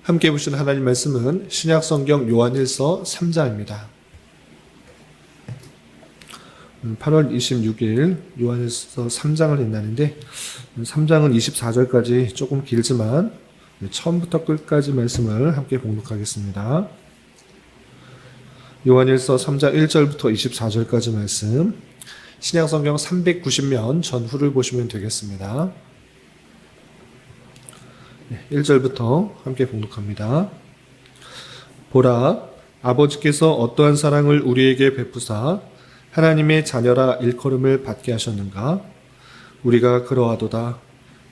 함께 보신 하나님 말씀은 신약성경 요한일서 3장입니다. 8월 26일 요한일서 3장을 읽는데 3장은 24절까지 조금 길지만 처음부터 끝까지 말씀을 함께 봉독하겠습니다. 요한일서 3장 1절부터 24절까지 말씀, 신약성경 390면 전후를 보시면 되겠습니다. 1절부터 함께 봉독합니다. 보라, 아버지께서 어떠한 사랑을 우리에게 베푸사 하나님의 자녀라 일컬음을 받게 하셨는가? 우리가 그러하도다.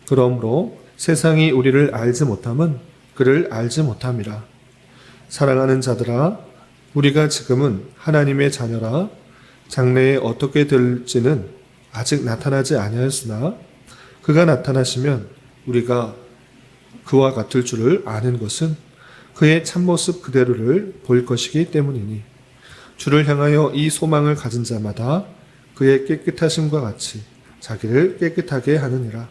그러므로 세상이 우리를 알지 못함은 그를 알지 못함이라. 사랑하는 자들아, 우리가 지금은 하나님의 자녀라. 장래에 어떻게 될지는 아직 나타나지 아니하였으나 그가 나타나시면 우리가 그와 같을 줄을 아는 것은 그의 참모습 그대로를 볼 것이기 때문이니, 주를 향하여 이 소망을 가진 자마다 그의 깨끗하심과 같이 자기를 깨끗하게 하느니라.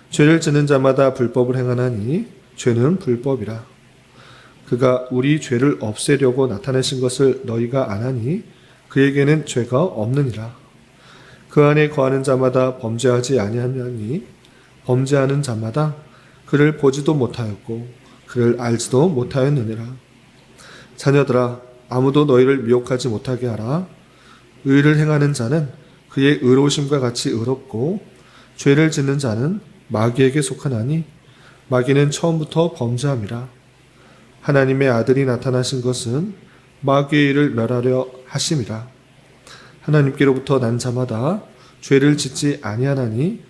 죄를 지는 자마다 불법을 행하나니 죄는 불법이라. 그가 우리 죄를 없애려고 나타내신 것을 너희가 아나니 그에게는 죄가 없느니라. 그 안에 거하는 자마다 범죄하지 아니하나니 범죄하는 자마다 그를 보지도 못하였고 그를 알지도 못하였느니라. 자녀들아, 아무도 너희를 미혹하지 못하게 하라. 의를 행하는 자는 그의 의로우심과 같이 의롭고 죄를 짓는 자는 마귀에게 속하나니 마귀는 처음부터 범죄함이라. 하나님의 아들이 나타나신 것은 마귀의 일을 멸하려 하심이라. 하나님께로부터 난 자마다 죄를 짓지 아니하나니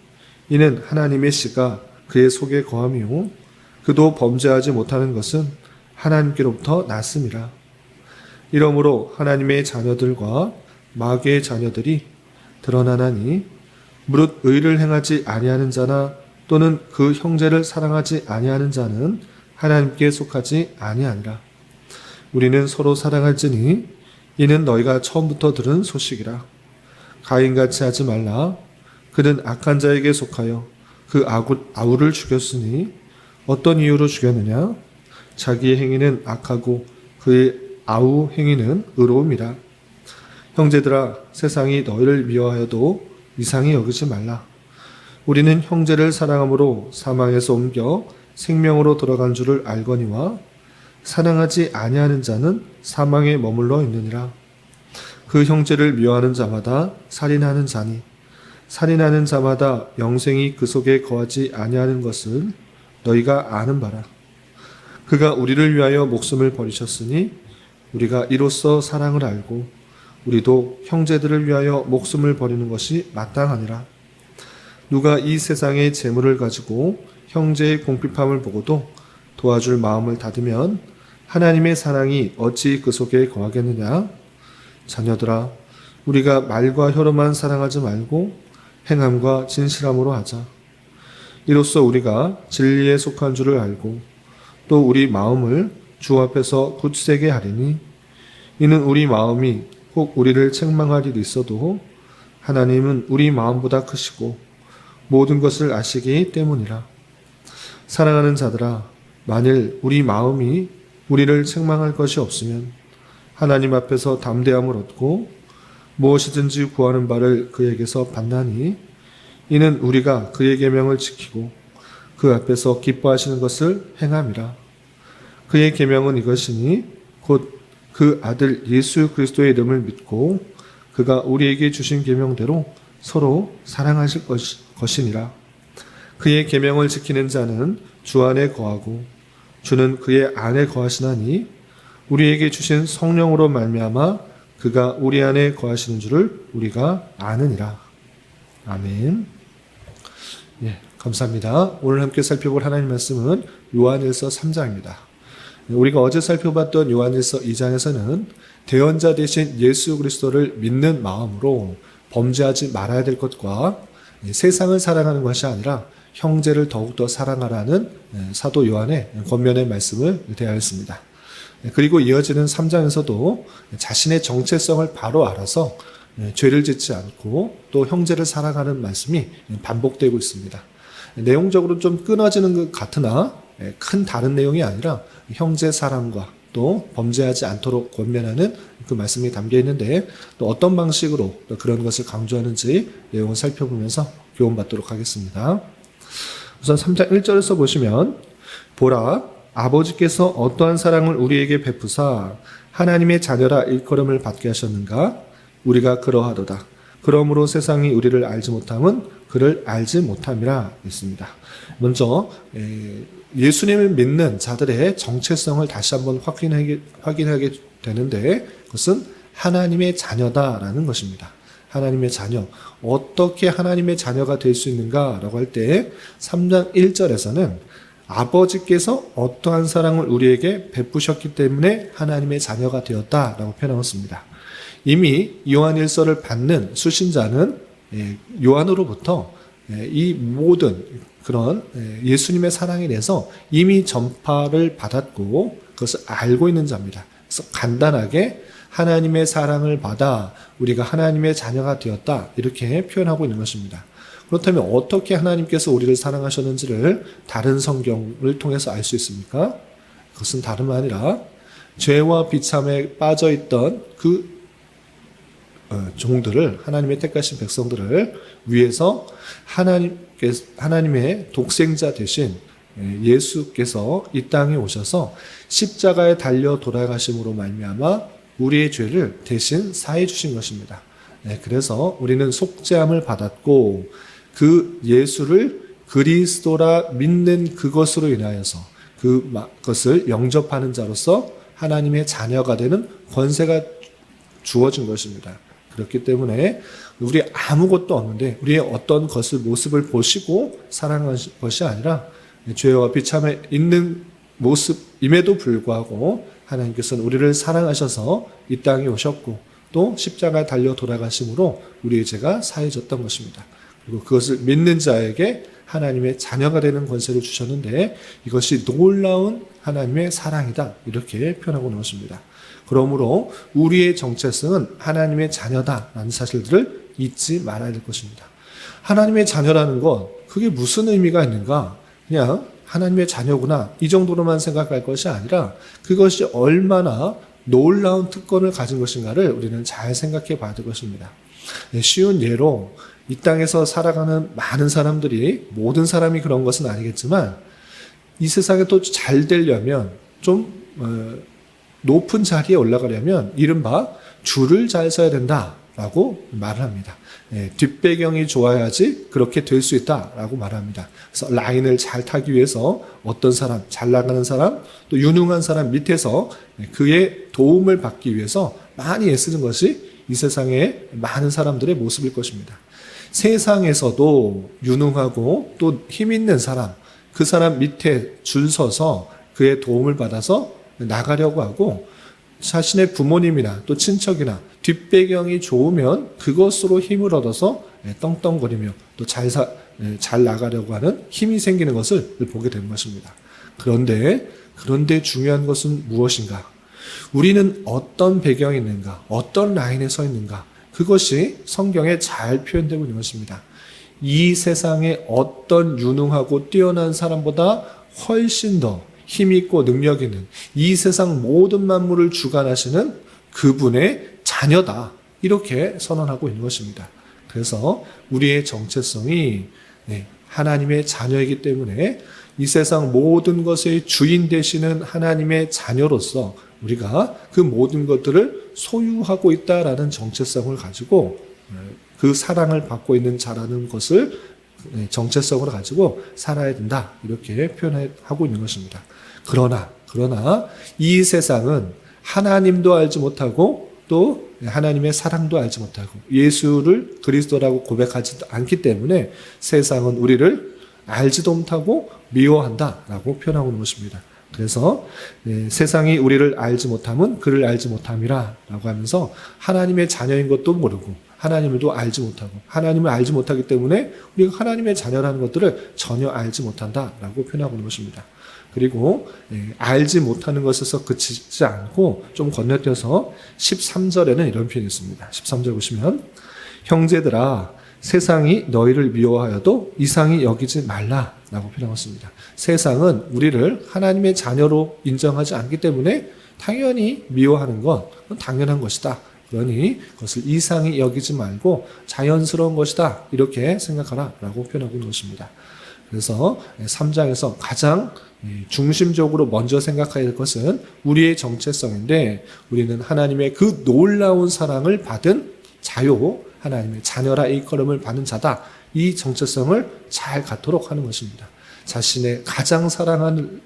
이는 하나님의 씨가 그의 속에 거함이요 그도 범죄하지 못하는 것은 하나님께로부터 났음이라. 이러므로 하나님의 자녀들과 마귀의 자녀들이 드러나나니 무릇 의를 행하지 아니하는 자나 또는 그 형제를 사랑하지 아니하는 자는 하나님께 속하지 아니하니라. 우리는 서로 사랑할지니 이는 너희가 처음부터 들은 소식이라. 가인같이 하지 말라. 그는 악한 자에게 속하여 그 아우를 죽였으니 어떤 이유로 죽였느냐? 자기의 행위는 악하고 그의 아우 행위는 의로움이라. 형제들아, 세상이 너희를 미워하여도 이상히 여기지 말라. 우리는 형제를 사랑함으로 사망에서 옮겨 생명으로 들어간 줄을 알거니와 사랑하지 아니하는 자는 사망에 머물러 있느니라. 그 형제를 미워하는 자마다 살인하는 자니 살인하는 자마다 영생이 그 속에 거하지 아니하는 것은 너희가 아는 바라. 그가 우리를 위하여 목숨을 버리셨으니 우리가 이로써 사랑을 알고 우리도 형제들을 위하여 목숨을 버리는 것이 마땅하니라. 누가 이 세상의 재물을 가지고 형제의 궁핍함을 보고도 도와줄 마음을 닫으면 하나님의 사랑이 어찌 그 속에 거하겠느냐? 자녀들아, 우리가 말과 혀로만 사랑하지 말고 행함과 진실함으로 하자. 이로써 우리가 진리에 속한 줄을 알고 또 우리 마음을 주 앞에서 굳세게 하리니, 이는 우리 마음이 혹 우리를 책망할 일이 있어도 하나님은 우리 마음보다 크시고 모든 것을 아시기 때문이라. 사랑하는 자들아, 만일 우리 마음이 우리를 책망할 것이 없으면 하나님 앞에서 담대함을 얻고 무엇이든지 구하는 바를 그에게서 받나니, 이는 우리가 그의 계명을 지키고 그 앞에서 기뻐하시는 것을 행함이라. 그의 계명은 이것이니 곧 그 아들 예수 그리스도의 이름을 믿고 그가 우리에게 주신 계명대로 서로 사랑하실 것이니라. 그의 계명을 지키는 자는 주 안에 거하고 주는 그의 안에 거하시나니 우리에게 주신 성령으로 말미암아 그가 우리 안에 거하시는 줄을 우리가 아느니라. 아멘. 감사합니다. 오늘 함께 살펴볼 하나님 말씀은 요한일서 3장입니다. 우리가 어제 살펴봤던 요한일서 2장에서는 대언자 되신 예수 그리스도를 믿는 마음으로 범죄하지 말아야 될 것과 세상을 사랑하는 것이 아니라 형제를 더욱더 사랑하라는 사도 요한의 권면의 말씀을 대하였습니다. 그리고 이어지는 3장에서도 자신의 정체성을 바로 알아서 죄를 짓지 않고 또 형제를 사랑하는 말씀이 반복되고 있습니다. 내용적으로 좀 끊어지는 것 같으나 큰 다른 내용이 아니라 형제 사랑과 또 범죄하지 않도록 권면하는 그 말씀이 담겨 있는데 또 어떤 방식으로 그런 것을 강조하는지 내용을 살펴보면서 교훈받도록 하겠습니다. 우선 3장 1절에서 보시면 보라 아버지께서 어떠한 사랑을 우리에게 베푸사 하나님의 자녀라 일컬음을 받게 하셨는가 우리가 그러하도다. 그러므로 세상이 우리를 알지 못함은 그를 알지 못함이라 했습니다. 먼저 예수님을 믿는 자들의 정체성을 다시 한번 확인하게 되는데 그것은 하나님의 자녀다라는 것입니다. 하나님의 자녀. 어떻게 하나님의 자녀가 될 수 있는가라고 할 때 3장 1절에서는 아버지께서 어떠한 사랑을 우리에게 베푸셨기 때문에 하나님의 자녀가 되었다라고 표현하였습니다. 이미 요한 1서를 받는 수신자는 요한으로부터 이 모든 그런 예수님의 사랑에 대해서 이미 전파를 받았고 그것을 알고 있는 자입니다. 그래서 간단하게 하나님의 사랑을 받아 우리가 하나님의 자녀가 되었다 이렇게 표현하고 있는 것입니다. 그렇다면 어떻게 하나님께서 우리를 사랑하셨는지를 다른 성경을 통해서 알 수 있습니까? 그것은 다름 아니라 죄와 비참에 빠져있던 그 종들을 하나님의 택하신 백성들을 위해서 하나님의 독생자 대신 예수께서 이 땅에 오셔서 십자가에 달려 돌아가심으로 말미암아 우리의 죄를 대신 사해 주신 것입니다. 그래서 우리는 속죄함을 받았고 그 예수를 그리스도라 믿는 그것으로 인하여서 그것을 영접하는 자로서 하나님의 자녀가 되는 권세가 주어진 것입니다. 그렇기 때문에 우리 아무것도 없는데 우리의 어떤 모습을 보시고 사랑하신 것이 아니라 죄와 비참에 있는 모습임에도 불구하고 하나님께서는 우리를 사랑하셔서 이 땅에 오셨고 또 십자가에 달려 돌아가심으로 우리의 죄가 사해졌던 것입니다. 그리고 그것을 믿는 자에게 하나님의 자녀가 되는 권세를 주셨는데 이것이 놀라운 하나님의 사랑이다 이렇게 표현하고 있는 것입니다. 그러므로 우리의 정체성은 하나님의 자녀다라는 사실들을 잊지 말아야 될 것입니다. 하나님의 자녀라는 것 그게 무슨 의미가 있는가? 그냥 하나님의 자녀구나 이 정도로만 생각할 것이 아니라 그것이 얼마나 놀라운 특권을 가진 것인가를 우리는 잘 생각해 봐야 될 것입니다. 쉬운 예로 이 땅에서 살아가는 많은 사람들이 모든 사람이 그런 것은 아니겠지만 이 세상에 또 잘 되려면 좀 높은 자리에 올라가려면 이른바 줄을 잘 서야 된다라고 말을 합니다. 뒷배경이 좋아야지 그렇게 될 수 있다라고 말합니다. 그래서 라인을 잘 타기 위해서 어떤 사람, 잘 나가는 사람, 또 유능한 사람 밑에서 그의 도움을 받기 위해서 많이 애쓰는 것이 이 세상의 많은 사람들의 모습일 것입니다. 세상에서도 유능하고 또 힘 있는 사람, 그 사람 밑에 줄 서서 그의 도움을 받아서 나가려고 하고 자신의 부모님이나 또 친척이나 뒷배경이 좋으면 그것으로 힘을 얻어서 떵떵거리며 또 잘 나가려고 하는 힘이 생기는 것을 보게 되는 것입니다. 그런데 중요한 것은 무엇인가? 우리는 어떤 배경이 있는가? 어떤 라인에 서 있는가? 그것이 성경에 잘 표현되고 있는 것입니다. 이 세상에 어떤 유능하고 뛰어난 사람보다 훨씬 더 힘있고 능력 있는 이 세상 모든 만물을 주관하시는 그분의 자녀다. 이렇게 선언하고 있는 것입니다. 그래서 우리의 정체성이 하나님의 자녀이기 때문에 이 세상 모든 것의 주인 되시는 하나님의 자녀로서 우리가 그 모든 것들을 소유하고 있다라는 정체성을 가지고 그 사랑을 받고 있는 자라는 것을 정체성으로 가지고 살아야 된다. 이렇게 표현하고 있는 것입니다. 그러나 이 세상은 하나님도 알지 못하고 또 하나님의 사랑도 알지 못하고 예수를 그리스도라고 고백하지 않기 때문에 세상은 우리를 알지도 못하고 미워한다라고 표현하고 있는 것입니다. 그래서 세상이 우리를 알지 못함은 그를 알지 못함이라 라고 하면서 하나님의 자녀인 것도 모르고 하나님을도 알지 못하고 하나님을 알지 못하기 때문에 우리가 하나님의 자녀라는 것들을 전혀 알지 못한다라고 표현하고 있는 것입니다. 그리고 알지 못하는 것에서 그치지 않고 좀 건너뛰어서 13절에는 이런 표현이 있습니다. 13절 보시면 형제들아 세상이 너희를 미워하여도 이상히 여기지 말라 라고 표현하고 있습니다. 세상은 우리를 하나님의 자녀로 인정하지 않기 때문에 당연히 미워하는 건 당연한 것이다. 그러니 그것을 이상히 여기지 말고 자연스러운 것이다. 이렇게 생각하라 라고 표현하고 있는 것입니다. 그래서 3장에서 가장 중심적으로 먼저 생각해야 될 것은 우리의 정체성인데, 우리는 하나님의 그 놀라운 사랑을 받은 자요, 하나님의 자녀라 일컬음을 받는 자다. 이 정체성을 잘 갖도록 하는 것입니다. 자신의 가장 사랑하는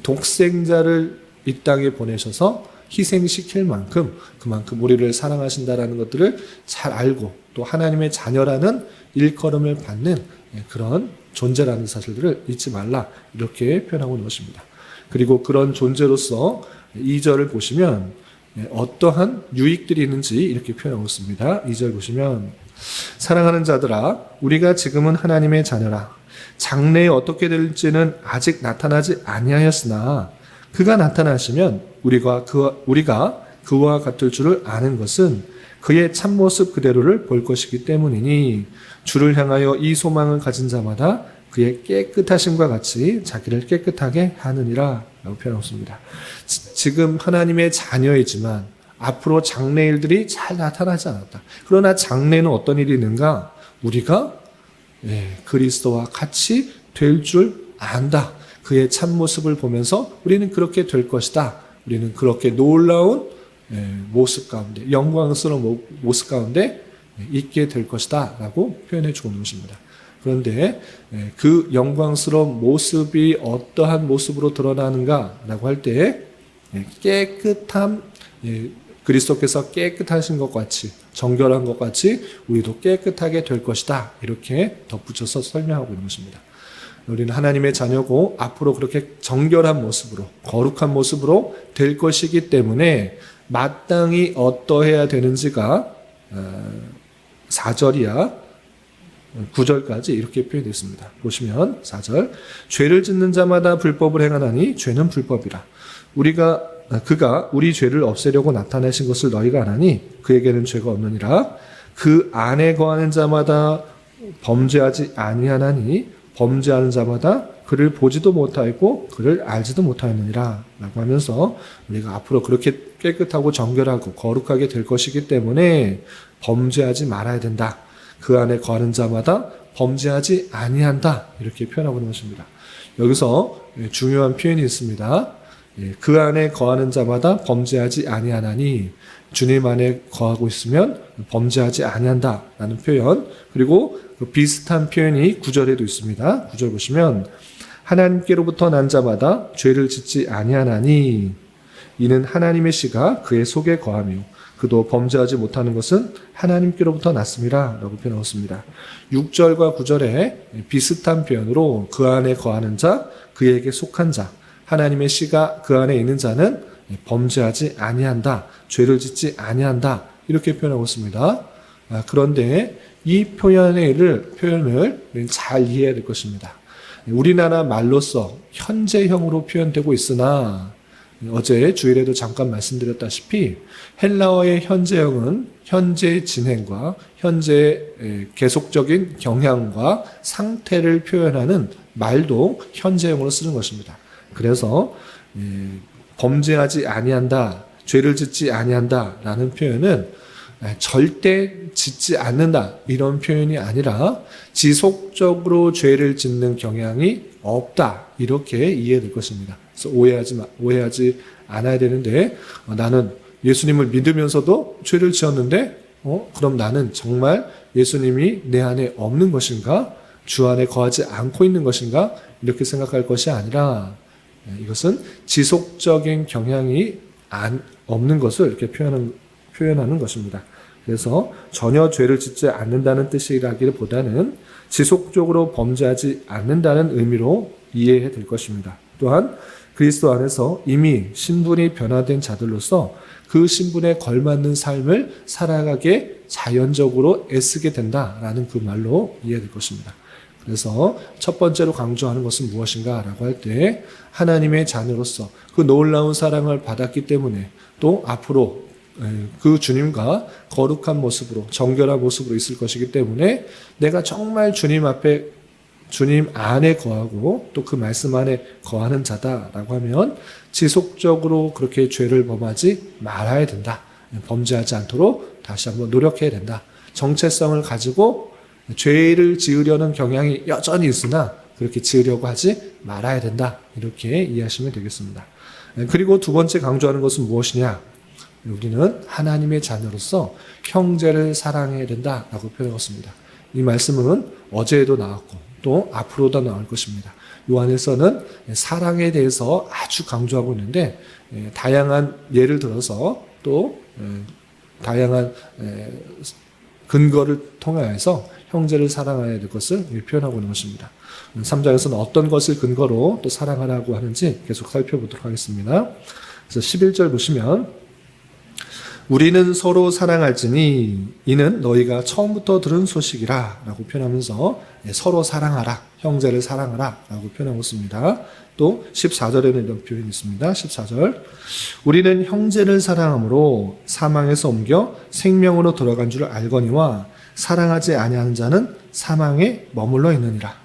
독생자를 이 땅에 보내셔서 희생시킬 만큼 그만큼 우리를 사랑하신다라는 것들을 잘 알고, 또 하나님의 자녀라는 일컬음을 받는 그런 존재라는 사실들을 잊지 말라, 이렇게 표현하고 있는 것입니다. 그리고 그런 존재로서 2절을 보시면 어떠한 유익들이 있는지 이렇게 표현하고 있습니다. 2절 보시면 사랑하는 자들아, 우리가 지금은 하나님의 자녀라. 장래에 어떻게 될지는 아직 나타나지 아니하였으나 그가 나타나시면 우리가 그와 같을 줄을 아는 것은 그의 참모습 그대로를 볼 것이기 때문이니, 주를 향하여 이 소망을 가진 자마다 그의 깨끗하심과 같이 자기를 깨끗하게 하느니라 라고 표현했습니다. 지금 하나님의 자녀이지만 앞으로 장래일들이 잘 나타나지 않았다. 그러나 장래는 어떤 일이 있는가? 우리가 그리스도와 같이 될 줄 안다. 그의 참모습을 보면서 우리는 그렇게 될 것이다. 우리는 그렇게 놀라운 모습 가운데, 영광스러운 모습 가운데 있게 될 것이다 라고 표현해 주고 있는 것입니다. 그런데 그 영광스러운 모습이 어떠한 모습으로 드러나는가 라고 할 때, 깨끗함, 그리스도께서 깨끗하신 것 같이, 정결한 것 같이 우리도 깨끗하게 될 것이다, 이렇게 덧붙여서 설명하고 있는 것입니다. 우리는 하나님의 자녀고 앞으로 그렇게 정결한 모습으로, 거룩한 모습으로 될 것이기 때문에 마땅히 어떠해야 되는지가 4절이야 9절까지 이렇게 표현되어 있습니다. 보시면 4절, 죄를 짓는 자마다 불법을 행하나니 죄는 불법이라. 그가 우리 죄를 없애려고 나타내신 것을 너희가 아나니 그에게는 죄가 없느니라. 그 안에 거하는 자마다 범죄하지 아니하나니 범죄하는 자마다 그를 보지도 못하였고 그를 알지도 못하였느니라 라고 하면서, 우리가 앞으로 그렇게 깨끗하고 정결하고 거룩하게 될 것이기 때문에 범죄하지 말아야 된다. 그 안에 거하는 자마다 범죄하지 아니한다, 이렇게 표현하고 있는 것입니다. 여기서 중요한 표현이 있습니다. 그 안에 거하는 자마다 범죄하지 아니하나니, 주님 안에 거하고 있으면 범죄하지 아니한다라는 표현, 그리고 그 비슷한 표현이 9절에도 있습니다. 9절 보시면 하나님께로부터 난 자마다 죄를 짓지 아니하나니 이는 하나님의 씨가 그의 속에 거하며 그도 범죄하지 못하는 것은 하나님께로부터 났음이라 라고 표현하였습니다. 6절과 9절에 비슷한 표현으로 그 안에 거하는 자, 그에게 속한 자, 하나님의 씨가 그 안에 있는 자는 범죄하지 아니한다, 죄를 짓지 아니한다, 이렇게 표현하고 있습니다. 그런데 이 표현을 잘 이해해야 될 것입니다. 우리나라 말로서 현재형으로 표현되고 있으나 어제 주일에도 잠깐 말씀드렸다시피 헬라어의 현재형은 현재 진행과 현재 계속적인 경향과 상태를 표현하는 말도 현재형으로 쓰는 것입니다. 그래서 범죄하지 아니한다, 죄를 짓지 아니한다 라는 표현은 절대 짓지 않는다, 이런 표현이 아니라 지속적으로 죄를 짓는 경향이 없다, 이렇게 이해될 것입니다. 그래서 오해하지 않아야 되는데, 나는 예수님을 믿으면서도 죄를 지었는데 그럼 나는 정말 예수님이 내 안에 없는 것인가? 주 안에 거하지 않고 있는 것인가? 이렇게 생각할 것이 아니라, 이것은 지속적인 경향이 없는 것을 이렇게 표현하는 것입니다. 그래서 전혀 죄를 짓지 않는다는 뜻이라기보다는 지속적으로 범죄하지 않는다는 의미로 이해해야 될 것입니다. 또한 그리스도 안에서 이미 신분이 변화된 자들로서 그 신분에 걸맞는 삶을 살아가게 자연적으로 애쓰게 된다라는 그 말로 이해될 것입니다. 그래서 첫 번째로 강조하는 것은 무엇인가 라고 할 때, 하나님의 자녀로서 그 놀라운 사랑을 받았기 때문에 또 앞으로 그 주님과 거룩한 모습으로, 정결한 모습으로 있을 것이기 때문에 내가 정말 주님 앞에 주님 안에 거하고 또 그 말씀 안에 거하는 자다라고 하면 지속적으로 그렇게 죄를 범하지 말아야 된다. 범죄하지 않도록 다시 한번 노력해야 된다. 정체성을 가지고 죄를 지으려는 경향이 여전히 있으나 그렇게 지으려고 하지 말아야 된다. 이렇게 이해하시면 되겠습니다. 그리고 두 번째 강조하는 것은 무엇이냐? 우리는 하나님의 자녀로서 형제를 사랑해야 된다라고 표현했습니다. 이 말씀은 어제에도 나왔고 또 앞으로도 나올 것입니다. 요한에서는 사랑에 대해서 아주 강조하고 있는데 다양한 예를 들어서 또 다양한 근거를 통해서 형제를 사랑해야 될 것을 표현하고 있는 것입니다. 3장에서는 어떤 것을 근거로 또 사랑하라고 하는지 계속 살펴보도록 하겠습니다. 그래서 11절 보시면 우리는 서로 사랑할지니 이는 너희가 처음부터 들은 소식이라 라고 표현하면서 서로 사랑하라, 형제를 사랑하라 라고 표현하고 있습니다. 또 14절에는 이런 표현이 있습니다. 14절 우리는 형제를 사랑함으로 사망에서 옮겨 생명으로 들어간 줄 알거니와 사랑하지 아니하는 자는 사망에 머물러 있느니라.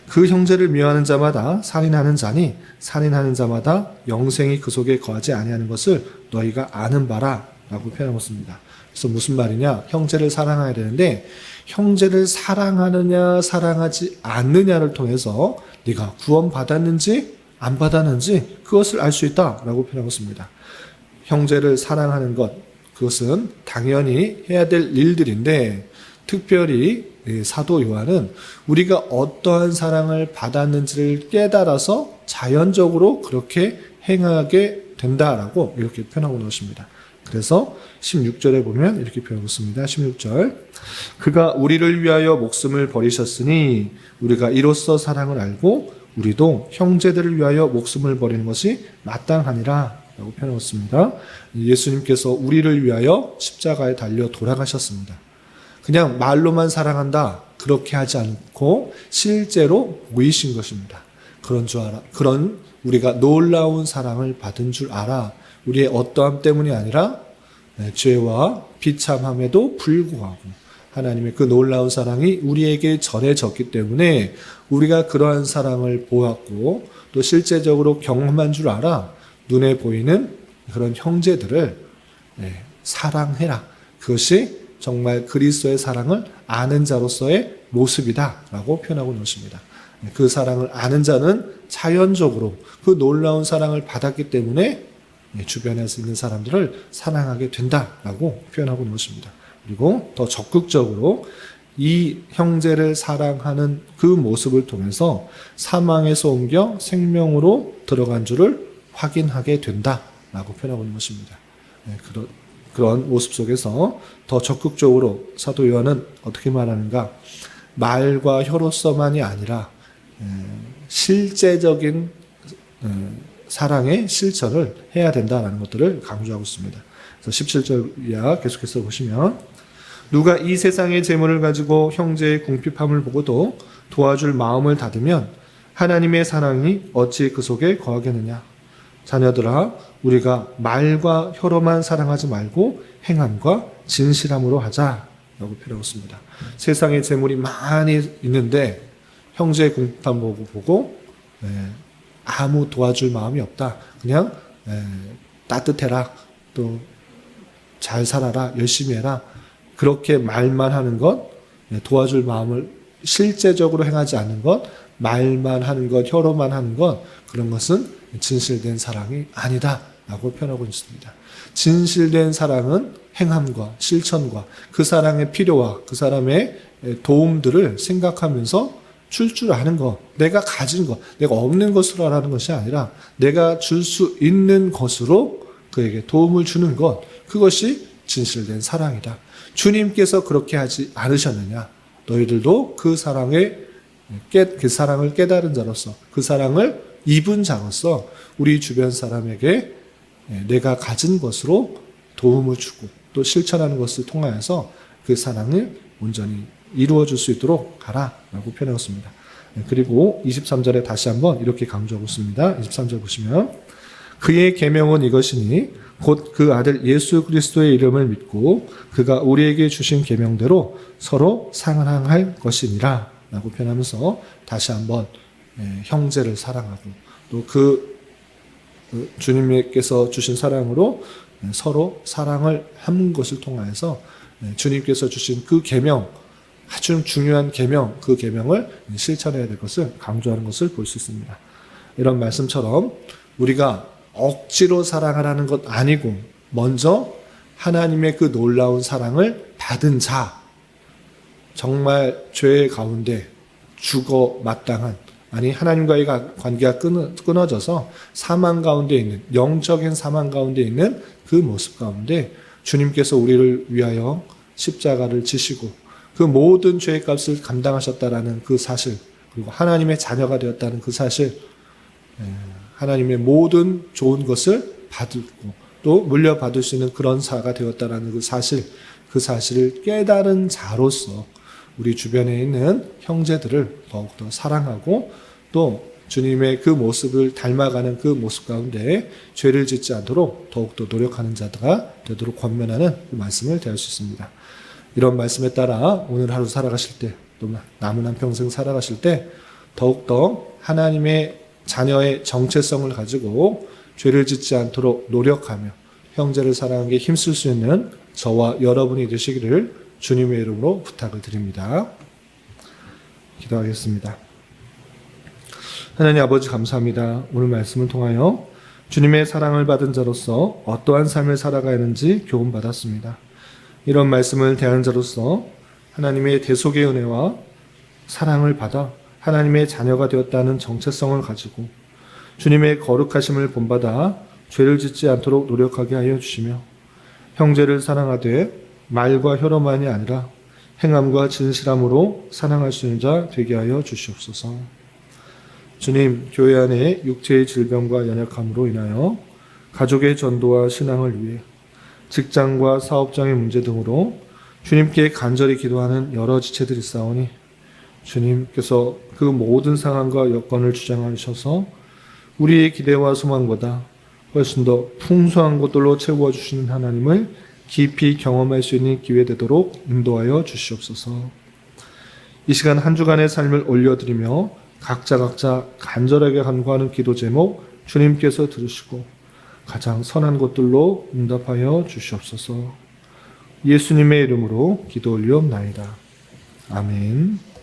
그 형제를 미워하는 자마다 살인하는 자니 살인하는 자마다 영생이 그 속에 거하지 아니하는 것을 너희가 아는 바라 라고 표현하고 있습니다. 그래서 무슨 말이냐? 형제를 사랑해야 되는데 형제를 사랑하느냐 사랑하지 않느냐를 통해서 네가 구원받았는지 안 받았는지 그것을 알 수 있다라고 표현하고 있습니다. 형제를 사랑하는 것 그것은 당연히 해야 될 일들인데 특별히 사도 요한은 우리가 어떠한 사랑을 받았는지를 깨달아서 자연적으로 그렇게 행하게 된다라고 이렇게 표현하고 놓으십니다. 그래서 16절에 보면 이렇게 표현하고 있습니다. 16절 그가 우리를 위하여 목숨을 버리셨으니 우리가 이로써 사랑을 알고 우리도 형제들을 위하여 목숨을 버리는 것이 마땅하니라 라고 표현하고 있습니다. 예수님께서 우리를 위하여 십자가에 달려 돌아가셨습니다. 그냥 말로만 사랑한다 그렇게 하지 않고 실제로 보이신 것입니다. 그런 우리가 놀라운 사랑을 받은 줄 알아. 우리의 어떠함 때문이 아니라 죄와 비참함에도 불구하고 하나님의 그 놀라운 사랑이 우리에게 전해졌기 때문에 우리가 그러한 사랑을 보았고 또 실제적으로 경험한 줄 알아. 눈에 보이는 그런 형제들을 사랑해라. 그것이 정말 그리스도의 사랑을 아는 자로서의 모습이다라고 표현하고 있습니다. 그 사랑을 아는 자는 자연적으로 그 놀라운 사랑을 받았기 때문에 주변에서 있는 사람들을 사랑하게 된다라고 표현하고 있는 것입니다. 그리고 더 적극적으로 이 형제를 사랑하는 그 모습을 통해서 사망에서 옮겨 생명으로 들어간 줄을 확인하게 된다라고 표현하고 있는 것입니다. 그런 모습 속에서 더 적극적으로 사도 요한은 어떻게 말하는가? 말과 혀로서만이 아니라 실제적인 사랑의 실천을 해야 된다는 것들을 강조하고 있습니다. 그래서 17절 이하 계속해서 보시면 누가 이 세상의 재물을 가지고 형제의 궁핍함을 보고도 도와줄 마음을 닫으면 하나님의 사랑이 어찌 그 속에 거하겠느냐. 자녀들아 우리가 말과 혀로만 사랑하지 말고 행함과 진실함으로 하자라고 표현하고 있습니다. 세상에 재물이 많이 있는데 형제의 궁핍함 보고 아무 도와줄 마음이 없다. 그냥 따뜻해라. 또 잘 살아라. 열심히 해라. 그렇게 말만 하는 것, 도와줄 마음을 실제적으로 행하지 않는 것, 말만 하는 것, 혀로만 하는 것, 그런 것은 진실된 사랑이 아니다라고 표현하고 있습니다. 진실된 사랑은 행함과 실천과 그 사랑의 필요와 그 사람의 도움들을 생각하면서 줄 아는 것, 내가 가진 것, 내가 없는 것으로 하라는 것이 아니라 내가 줄 수 있는 것으로 그에게 도움을 주는 것, 그것이 진실된 사랑이다. 주님께서 그렇게 하지 않으셨느냐? 너희들도 그 사랑을 깨달은 자로서 그 사랑을 입은 자로서 우리 주변 사람에게 내가 가진 것으로 도움을 주고 또 실천하는 것을 통하여서 그 사랑을 온전히 이루어줄 수 있도록 가라라고 표현했습니다. 그리고 23절에 다시 한번 이렇게 강조하고 있습니다. 23절 보시면 그의 계명은 이것이니 곧 그 아들 예수 그리스도의 이름을 믿고 그가 우리에게 주신 계명대로 서로 사랑할 것이니라 라고 표현하면서 다시 한번 형제를 사랑하고 또 그 주님께서 주신 사랑으로 서로 사랑을 하는 것을 통하여서 주님께서 주신 그 계명, 아주 중요한 계명, 그 계명을 실천해야 될 것을 강조하는 것을 볼 수 있습니다. 이런 말씀처럼 우리가 억지로 사랑하라는 것 아니고 먼저 하나님의 그 놀라운 사랑을 받은 자, 정말 죄 가운데 죽어 마땅한, 아니 하나님과의 관계가 끊어져서 사망 가운데 있는, 영적인 사망 가운데 있는 그 모습 가운데 주님께서 우리를 위하여 십자가를 지시고 그 모든 죄의 값을 감당하셨다라는 그 사실, 그리고 하나님의 자녀가 되었다는 그 사실, 하나님의 모든 좋은 것을 받고 또 물려받을 수 있는 그런 자가 되었다라는 그 사실을 깨달은 자로서 우리 주변에 있는 형제들을 더욱더 사랑하고 또 주님의 그 모습을 닮아가는 그 모습 가운데 죄를 짓지 않도록 더욱더 노력하는 자가 되도록 권면하는 그 말씀을 대할 수 있습니다. 이런 말씀에 따라 오늘 하루 살아가실 때, 또 남은 한 평생 살아가실 때 더욱더 하나님의 자녀의 정체성을 가지고 죄를 짓지 않도록 노력하며 형제를 사랑하는 게 힘쓸 수 있는 저와 여러분이 되시기를 주님의 이름으로 부탁을 드립니다. 기도하겠습니다. 하나님 아버지 감사합니다. 오늘 말씀을 통하여 주님의 사랑을 받은 자로서 어떠한 삶을 살아가야 하는지 교훈받았습니다. 이런 말씀을 대하는 자로서 하나님의 대속의 은혜와 사랑을 받아 하나님의 자녀가 되었다는 정체성을 가지고 주님의 거룩하심을 본받아 죄를 짓지 않도록 노력하게 하여 주시며 형제를 사랑하되 말과 혀로만이 아니라 행함과 진실함으로 사랑할 수 있는 자 되게 하여 주시옵소서. 주님, 교회 안에 육체의 질병과 연약함으로 인하여 가족의 전도와 신앙을 위해 직장과 사업장의 문제 등으로 주님께 간절히 기도하는 여러 지체들이 있사오니 주님께서 그 모든 상황과 여건을 주장하셔서 우리의 기대와 소망보다 훨씬 더 풍성한 것들로 채워주시는 하나님을 깊이 경험할 수 있는 기회 되도록 인도하여 주시옵소서. 이 시간 한 주간의 삶을 올려드리며 각자 간절하게 간구하는 기도 제목 주님께서 들으시고 가장 선한 것들로 응답하여 주시옵소서. 예수님의 이름으로 기도 올리옵나이다. 아멘.